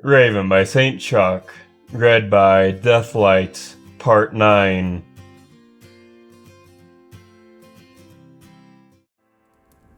Raven by St. Chuck. Read by Deathlight, Part 9.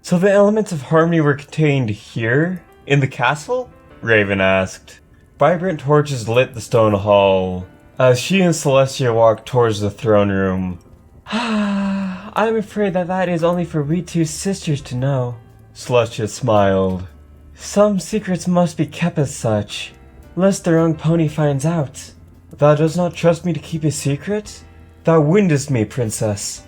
So the elements of harmony were contained here, in the castle? Raven asked. Vibrant torches lit the stone hall, as she and Celestia walked towards the throne room. I'm afraid that is only for we two sisters to know. Celestia smiled. Some secrets must be kept as such, lest the wrong pony finds out. Thou dost not trust me to keep a secret? Thou woundest me, princess.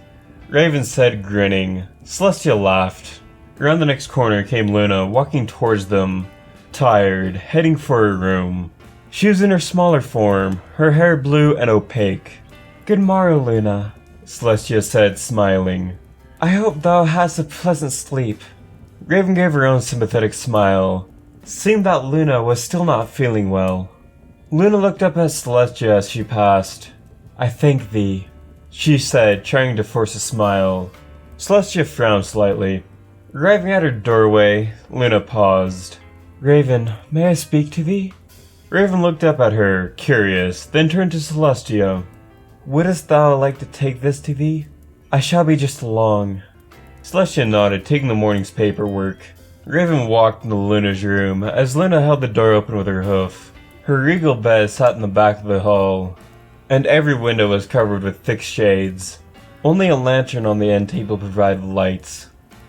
Raven said, grinning. Celestia laughed. Around the next corner came Luna, walking towards them, tired, heading for her room. She was in her smaller form, her hair blue and opaque. Good morrow, Luna, Celestia said, smiling. I hope thou hast a pleasant sleep. Raven gave her own sympathetic smile, seeing that Luna was still not feeling well. Luna looked up at Celestia as she passed. I thank thee, she said, trying to force a smile. Celestia frowned slightly. Arriving at her doorway, Luna paused. Raven, may I speak to thee? Raven looked up at her, curious, then turned to Celestia. Wouldst thou like to take this to thee? I shall be just along. Celestia nodded, taking the morning's paperwork. Raven walked into Luna's room, as Luna held the door open with her hoof. Her regal bed sat in the back of the hall, and every window was covered with thick shades. Only a lantern on the end table provided light.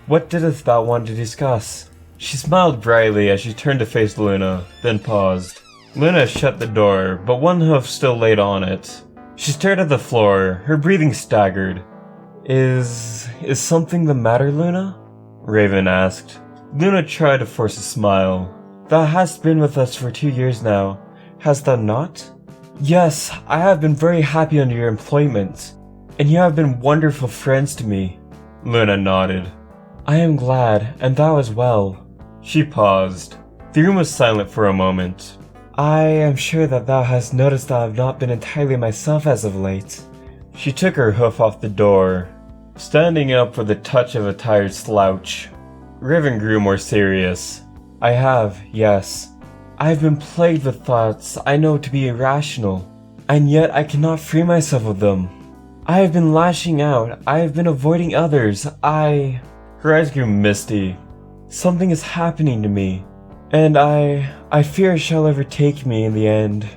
What didst thou want to discuss? She smiled brightly as she turned to face Luna, then paused. Luna shut the door, but one hoof still laid on it. She stared at the floor, her breathing staggered. Is something the matter, Luna? Raven asked. Luna tried to force a smile. Thou hast been with us for 2 years now, hast thou not? Yes, I have been very happy under your employment, and you have been wonderful friends to me. Luna nodded. I am glad, and thou as well. She paused. The room was silent for a moment. I am sure that thou hast noticed that I have not been entirely myself as of late. She took her hoof off the door, standing up with the touch of a tired slouch. Raven grew more serious. I have, yes. I have been plagued with thoughts I know to be irrational, and yet I cannot free myself of them. I have been lashing out, I have been avoiding others, Her eyes grew misty. Something is happening to me, and I fear it shall overtake me in the end.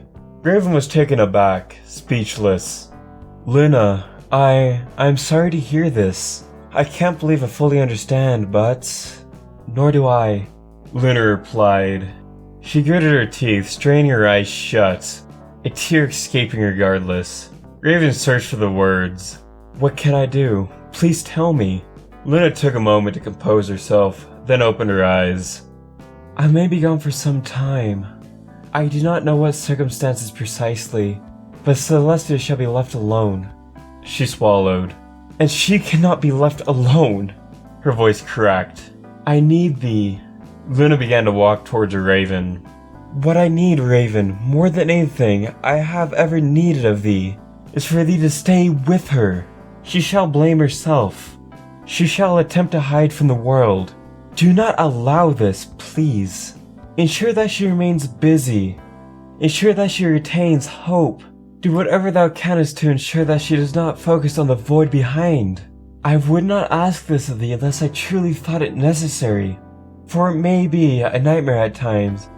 Raven was taken aback, speechless. Luna, I'm sorry to hear this. I can't believe I fully understand, but... Nor do I, Luna replied. She gritted her teeth, straining her eyes shut, a tear escaping regardless. Raven searched for the words. What can I do? Please tell me. Luna took a moment to compose herself, then opened her eyes. I may be gone for some time. I do not know what circumstances precisely, but Celestia shall be left alone. She swallowed. And she cannot be left alone! Her voice cracked. I need thee. Luna began to walk towards her Raven. What I need, Raven, more than anything I have ever needed of thee, is for thee to stay with her. She shall blame herself. She shall attempt to hide from the world. Do not allow this, please. Ensure that she remains busy. Ensure that she retains hope. Do whatever thou canst to ensure that she does not focus on the void behind. I would not ask this of thee unless I truly thought it necessary, for it may be a nightmare at times.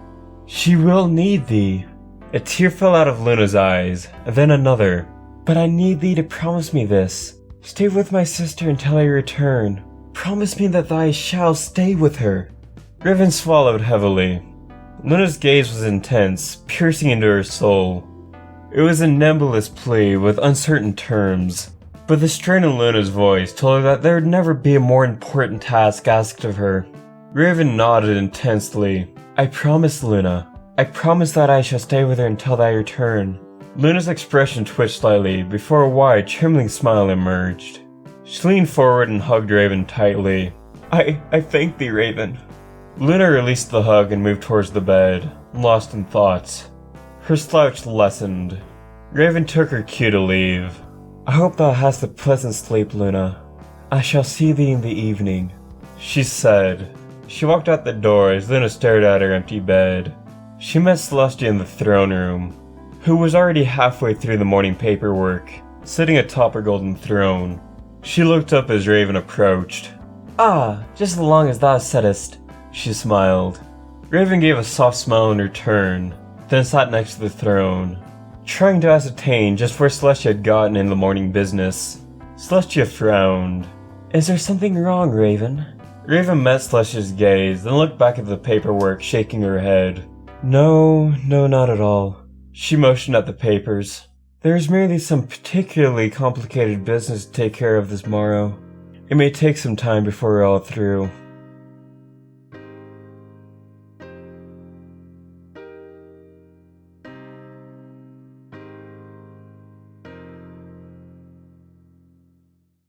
She will need thee. A tear fell out of Luna's eyes, then another. But I need thee to promise me this. Stay with my sister until I return. Promise me that thou shalt stay with her. Raven swallowed heavily. Luna's gaze was intense, piercing into her soul. It was a nebulous plea with uncertain terms, but the strain in Luna's voice told her that there would never be a more important task asked of her. Raven nodded intensely. I promise, Luna. I promise that I shall stay with her until thy return. Luna's expression twitched slightly before a wide, trembling smile emerged. She leaned forward and hugged Raven tightly. I thank thee, Raven. Luna released the hug and moved towards the bed, lost in thoughts. Her slouch lessened. Raven took her cue to leave. I hope thou hast a pleasant sleep, Luna. I shall see thee in the evening, she said. She walked out the door as Luna stared at her empty bed. She met Celestia in the throne room, who was already halfway through the morning paperwork, sitting atop her golden throne. She looked up as Raven approached. "Ah, just as long as thou saidst," she smiled. Raven gave a soft smile in return, then sat next to the throne, trying to ascertain just where Celestia had gotten in the morning business. Celestia frowned. "Is there something wrong, Raven?" Raven met Celestia's gaze, then looked back at the paperwork, shaking her head. No, not at all." She motioned at the papers. "There's merely some particularly complicated business to take care of this morrow. It may take some time before we're all through."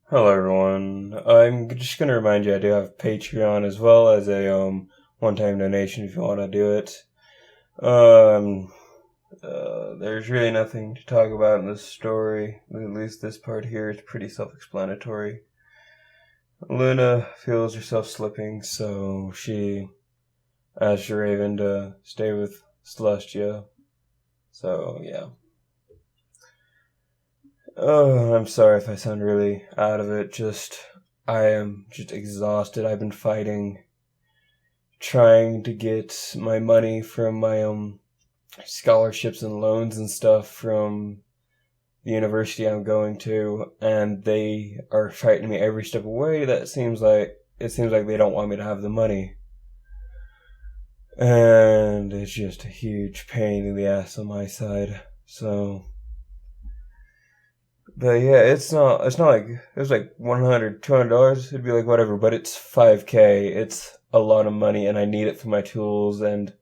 Hello everyone, I'm just going to remind you I do have Patreon as well as a one-time donation if you want to do it. There's really nothing to talk about in this story, at least this part here is pretty self-explanatory. Luna feels herself slipping, so she asks Raven to stay with Celestia. So, yeah. Oh, I'm sorry if I sound really out of it, I am just exhausted. I've been fighting, trying to get my money from my, scholarships and loans and stuff from the university I'm going to, and they are fighting me every step of the way. It seems like they don't want me to have the money. And it's just a huge pain in the ass on my side, so... But yeah, it's not like, it was like $100, $200, it'd be like whatever, but it's $5,000, it's a lot of money, and I need it for my tools, and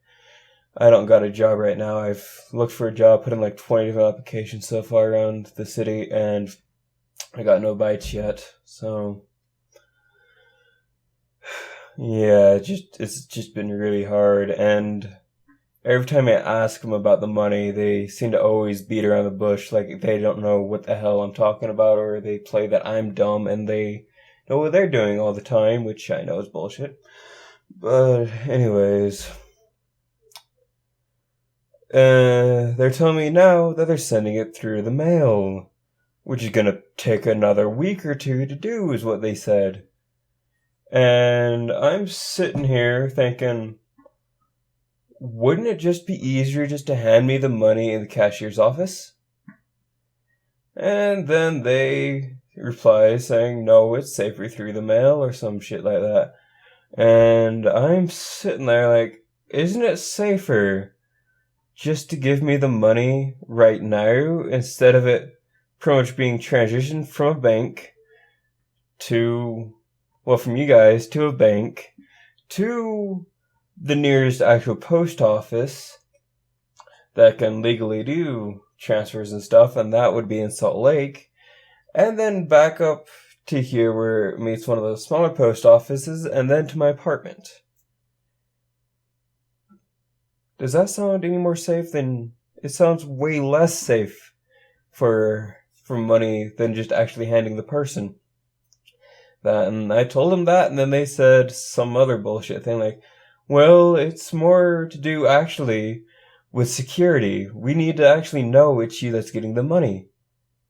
I don't got a job right now. I've looked for a job, put in like 20 different applications so far around the city, and I got no bites yet, so... Yeah, it's just been really hard, and... Every time I ask them about the money, they seem to always beat around the bush, like they don't know what the hell I'm talking about, or they play that I'm dumb and they know what they're doing all the time, which I know is bullshit. But anyways, they're telling me now that they're sending it through the mail, which is gonna take another week or two to do, is what they said. And I'm sitting here thinking... Wouldn't it just be easier just to hand me the money in the cashier's office? And then they reply saying, no, it's safer through the mail or some shit like that. And I'm sitting there like, isn't it safer just to give me the money right now instead of it pretty much being transitioned from a bank to, well, from you guys to a bank to the nearest actual post office that can legally do transfers and stuff, and that would be in Salt Lake, and then back up to here where it meets one of those smaller post offices, and then to my apartment. Does that sound any more safe than... It sounds way less safe for money than just actually handing the person that. And I told them that, and then they said some other bullshit thing like, well, it's more to do actually with security. We need to actually know it's you that's getting the money.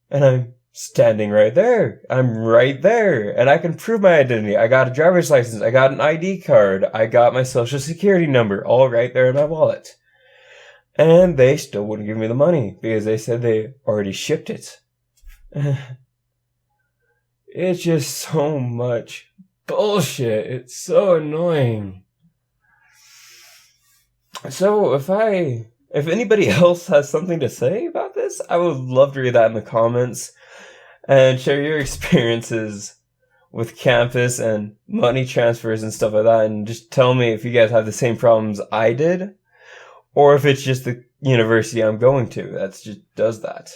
And I'm standing right there. I'm right there. And I can prove my identity. I got a driver's license. I got an ID card. I got my social security number all right there in my wallet. And they still wouldn't give me the money because they said they already shipped it. It's just so much bullshit. It's so annoying. So if anybody else has something to say about this, I would love to read that in the comments and share your experiences with campus and money transfers and stuff like that, and just tell me if you guys have the same problems I did, or if it's just the university I'm going to that just does that.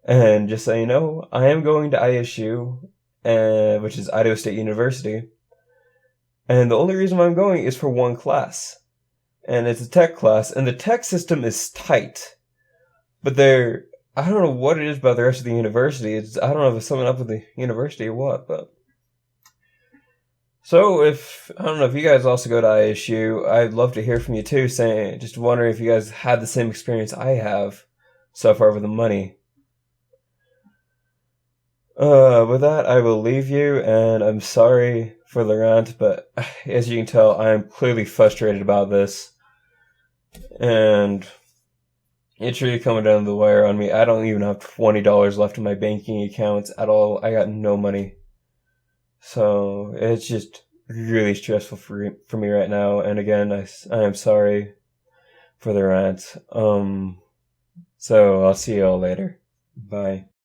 And just so you know, I am going to ISU, which is Idaho State University, and the only reason why I'm going is for one class. And it's a tech class, and the tech system is tight. But I don't know what it is about the rest of the university. I don't know if it's something up with the university or what, but... So I don't know if you guys also go to ISU, I'd love to hear from you too, saying, just wondering if you guys had the same experience I have so far with the money. With that, I will leave you, and I'm sorry for the rant, but as you can tell, I am clearly frustrated about this, and it's really coming down to the wire on me. I don't even have $20 left in my banking accounts at all. I got no money. So it's just really stressful for me right now. And again, I am sorry for the rant. So I'll see you all later. Bye.